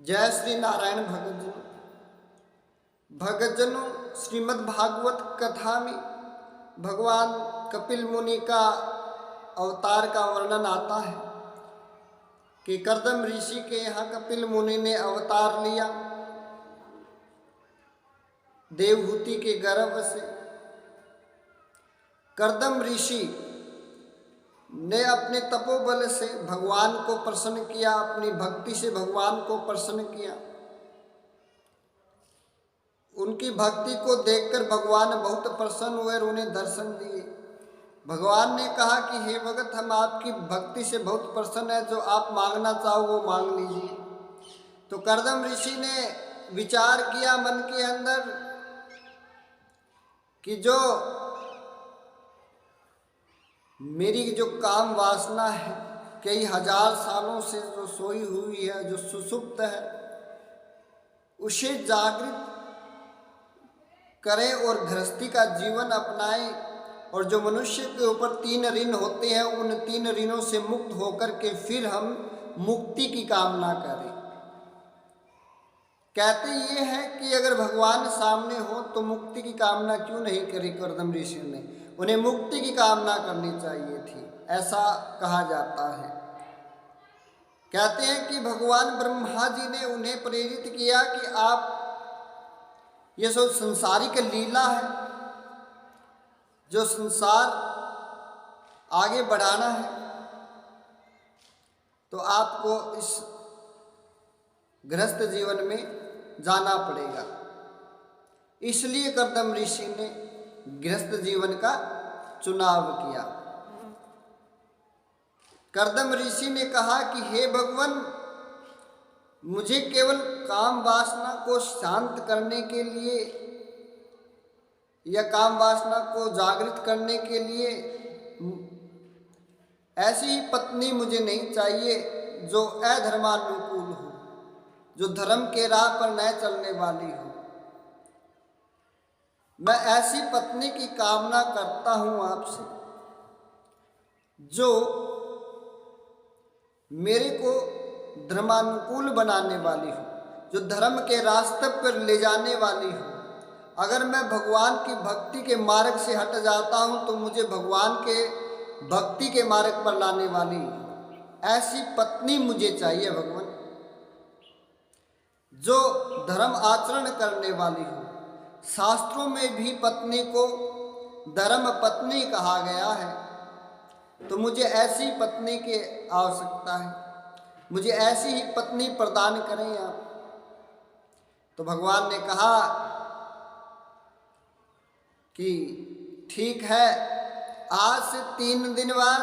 जय श्री नारायण भगतजनों श्रीमद् भागवत कथा में भगवान कपिल मुनि का अवतार का वर्णन आता है कि कर्दम ऋषि के यहाँ कपिल मुनि ने अवतार लिया देवहूति के गर्भ से। कर्दम ऋषि ने अपने तपोबल से भगवान को प्रसन्न किया, अपनी भक्ति से भगवान को प्रसन्न किया। उनकी भक्ति को देखकर भगवान बहुत प्रसन्न हुए और उन्हें दर्शन दिए। भगवान ने कहा कि हे भगत, हम आपकी भक्ति से बहुत प्रसन्न है, जो आप मांगना चाहो वो मांग लीजिए। तो कर्दम ऋषि ने विचार किया मन के अंदर कि जो मेरी जो काम वासना है, कई हजार सालों से जो सोई हुई है, जो सुषुप्त है, उसे जागृत करें और गृहस्थी का जीवन अपनाएं। और जो मनुष्य के ऊपर 3 ऋण होते हैं, उन 3 ऋणों से मुक्त होकर के फिर हम मुक्ति की कामना करें। कहते ये है कि अगर भगवान सामने हो तो मुक्ति की कामना क्यों नहीं करी कर्दम ऋषि ने, उन्हें मुक्ति की कामना करनी चाहिए थी, ऐसा कहा जाता है। कहते हैं कि भगवान ब्रह्मा जी ने उन्हें प्रेरित किया कि आप ये सब संसारिक लीला है, जो संसार आगे बढ़ाना है, तो आपको इस गृहस्थ जीवन में जाना पड़ेगा। इसलिए कर्दम ऋषि ने गृहस्थ जीवन का चुनाव किया। कर्दम ऋषि ने कहा कि हे भगवान, मुझे केवल काम वासना को शांत करने के लिए या काम वासना को जागृत करने के लिए ऐसी ही पत्नी मुझे नहीं चाहिए जो अधर्मानुकूल हो, जो धर्म के राह पर न चलने वाली हो। मैं ऐसी पत्नी की कामना करता हूं आपसे जो मेरे को धर्मानुकूल बनाने वाली हो, जो धर्म के रास्ते पर ले जाने वाली हो। अगर मैं भगवान की भक्ति के मार्ग से हट जाता हूं तो मुझे भगवान के भक्ति के मार्ग पर लाने वाली ऐसी पत्नी मुझे चाहिए भगवान, जो धर्म आचरण करने वाली हो। शास्त्रों में भी पत्नी को धर्म पत्नी कहा गया है, तो मुझे ऐसी पत्नी की आवश्यकता है, मुझे ऐसी ही पत्नी प्रदान करें आप। तो भगवान ने कहा कि ठीक है, आज से 3 दिन बाद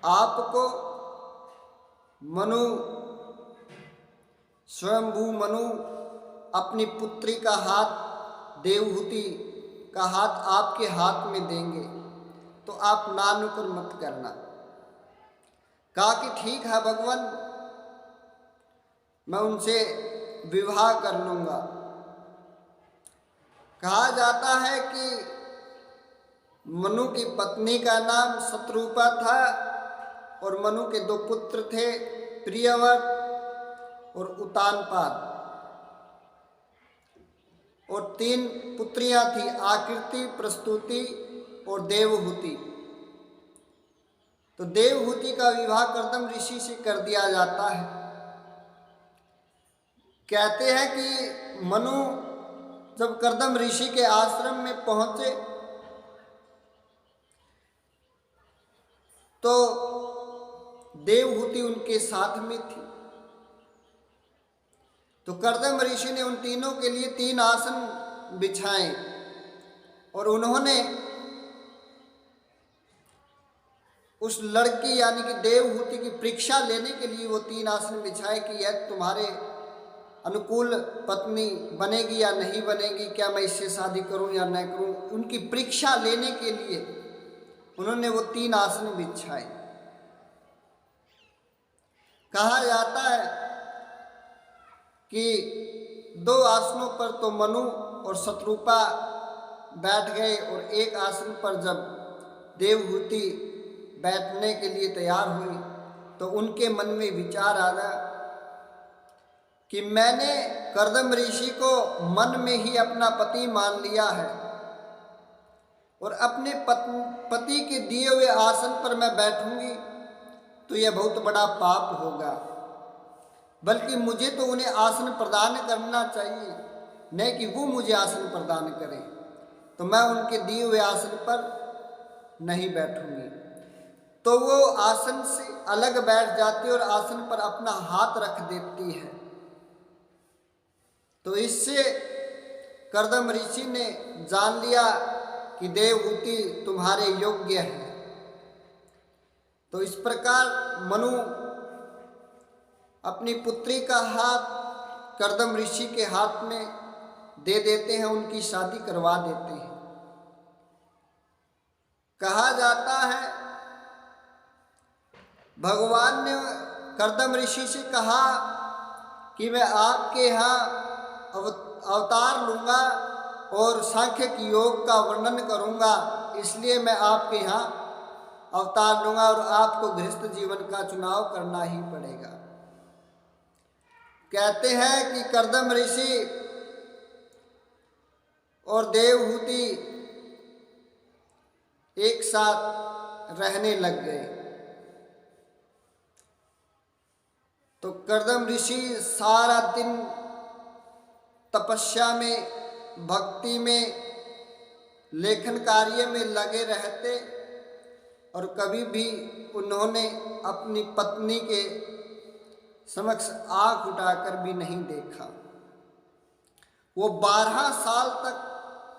आपको मनु, स्वयंभू मनु अपनी पुत्री का हाथ, देवहूति का हाथ आपके हाथ में देंगे, तो आप नानुकर मत करना। कहा कि ठीक है भगवान, मैं उनसे विवाह कर लूँगा। कहा जाता है कि मनु की पत्नी का नाम शत्रुपा था और मनु के 2 पुत्र थे, प्रियव्रत और उतानपाद, और 3 पुत्रियां थी, आकृति, प्रस्तुति और देवहूति। तो देवहूति का विवाह कर्दम ऋषि से कर दिया जाता है। कहते हैं कि मनु जब कर्दम ऋषि के आश्रम में पहुंचे तो देवहूति उनके साथ में थी। तो कर्दम ऋषि ने उन तीनों के लिए 3 आसन बिछाए और उन्होंने उस लड़की यानी कि देवहूति की परीक्षा लेने के लिए वो 3 आसन बिछाए कि यह तुम्हारे अनुकूल पत्नी बनेगी या नहीं बनेगी, क्या मैं इससे शादी करूं या न करूं। उनकी परीक्षा लेने के लिए उन्होंने वो 3 आसन बिछाए। कहा जाता है कि 2 आसनों पर तो मनु और शत्रुपा बैठ गए और एक आसन पर जब देवहूति बैठने के लिए तैयार हुई तो उनके मन में विचार आया कि मैंने कर्दम ऋषि को मन में ही अपना पति मान लिया है और अपने पति के दिए हुए आसन पर मैं बैठूंगी तो यह बहुत बड़ा पाप होगा, बल्कि मुझे तो उन्हें आसन प्रदान करना चाहिए, न कि वो मुझे आसन प्रदान करें। तो मैं उनके दिए हुए आसन पर नहीं बैठूंगी। तो वो आसन से अलग बैठ जाती है और आसन पर अपना हाथ रख देती है। तो इससे कर्दम ऋषि ने जान लिया कि देवहूति तुम्हारे योग्य है। तो इस प्रकार मनु अपनी पुत्री का हाथ कर्दम ऋषि के हाथ में दे देते हैं, उनकी शादी करवा देते हैं। कहा जाता है भगवान ने कर्दम ऋषि से कहा कि मैं आपके यहाँ अवतार लूँगा और सांख्यिक योग का वर्णन करूँगा, इसलिए मैं आपके यहाँ अवतार लूँगा और आपको गृहस्थ जीवन का चुनाव करना ही पड़ेगा। कहते हैं कि कर्दम ऋषि और देवहूति एक साथ रहने लग गए। तो कर्दम ऋषि सारा दिन तपस्या में, भक्ति में, लेखन कार्य में लगे रहते और कभी भी उन्होंने अपनी पत्नी के समक्ष आंख उठाकर भी नहीं देखा। वो 12 साल तक,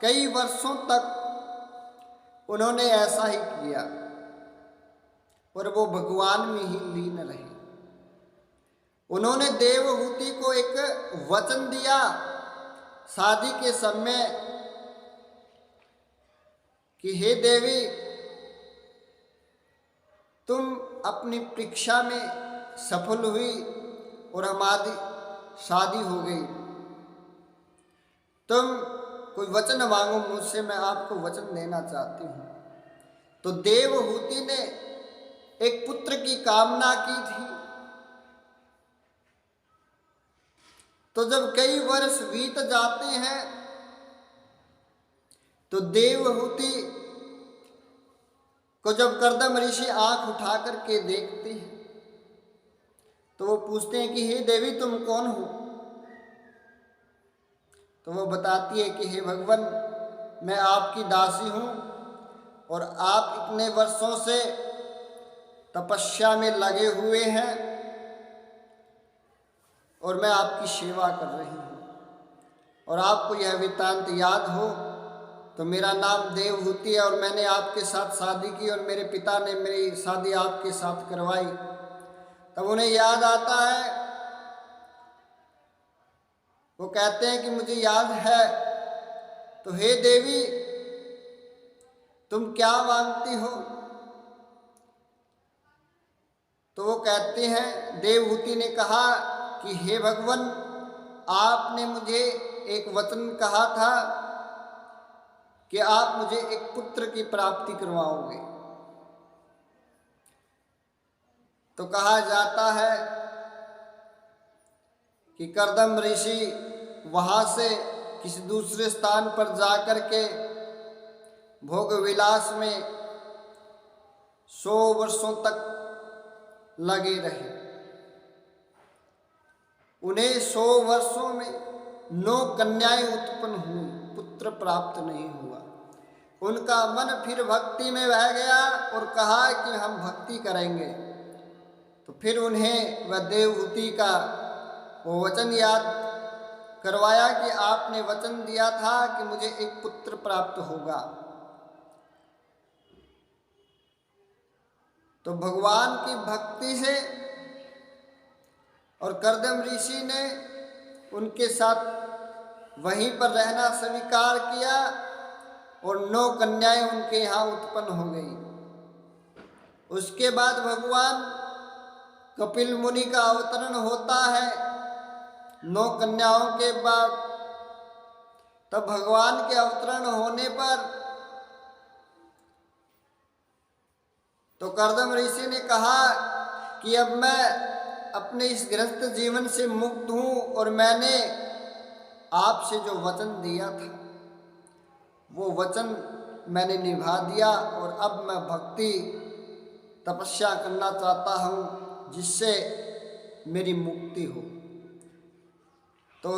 कई वर्षों तक उन्होंने ऐसा ही किया और वो भगवान में ही लीन रहे। उन्होंने देवहूति को एक वचन दिया शादी के समय कि हे देवी, तुम अपनी परीक्षा में सफल हुई और हमारी शादी हो गई। तुम कोई वचन मांगो मुझसे, मैं आपको वचन देना चाहती हूँ। तो देवहूति ने एक पुत्र की कामना की थी। तो जब कई वर्ष बीत जाते हैं तो देवहूति को जब कर्दम ऋषि आंख उठा करके देखते हैं तो वो पूछते हैं कि हे देवी, तुम कौन हो? तो वो बताती है कि हे भगवान, मैं आपकी दासी हूँ और आप इतने वर्षों से तपस्या में लगे हुए हैं और मैं आपकी सेवा कर रही हूँ। और आपको यह वृत्तांत याद हो तो मेरा नाम देवहूति है और मैंने आपके साथ शादी की और मेरे पिता ने मेरी शादी आपके साथ करवाई। तब उन्हें याद आता है, वो कहते हैं कि मुझे याद है। तो हे देवी, तुम क्या मांगती हो? तो वो कहते हैं, देवहूति ने कहा कि हे भगवान, आपने मुझे एक वचन कहा था कि आप मुझे एक पुत्र की प्राप्ति करवाओगे। तो कहा जाता है कि कर्दम ऋषि वहाँ से किसी दूसरे स्थान पर जाकर के भोग विलास में 100 वर्षों तक लगे रहे। उन्हें 100 वर्षों में 9 कन्याएं उत्पन्न हुई, पुत्र प्राप्त नहीं हुआ। उनका मन फिर भक्ति में बह गया और कहा कि हम भक्ति करेंगे। तो फिर उन्हें वह देवहूति का वो वचन याद करवाया कि आपने वचन दिया था कि मुझे एक पुत्र प्राप्त होगा। तो भगवान की भक्ति से और कर्दम ऋषि ने उनके साथ वहीं पर रहना स्वीकार किया और 9 कन्याएं उनके यहाँ उत्पन्न हो गई। उसके बाद भगवान कपिल मुनि का अवतरण होता है 9 कन्याओं के बाद। तब भगवान के अवतरण होने पर तो कर्दम ऋषि ने कहा कि अब मैं अपने इस गृहस्थ जीवन से मुक्त हूँ और मैंने आपसे जो वचन दिया था वो वचन मैंने निभा दिया और अब मैं भक्ति तपस्या करना चाहता हूँ जिससे मेरी मुक्ति हो। तो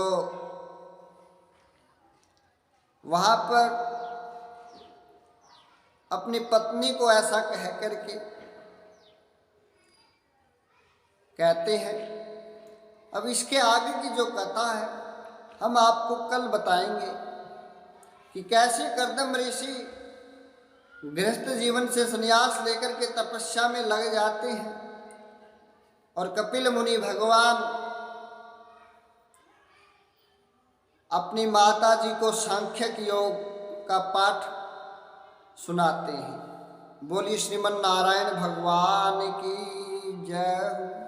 वहाँ पर अपनी पत्नी को ऐसा कह करके कहते हैं। अब इसके आगे की जो कथा है हम आपको कल बताएंगे कि कैसे कर्दम ऋषि गृहस्थ जीवन से संन्यास लेकर के तपस्या में लग जाते हैं और कपिल मुनि भगवान अपनी माता जी को सांख्यक योग का पाठ सुनाते हैं। बोलिए श्रीमन नारायण भगवान की जय हो।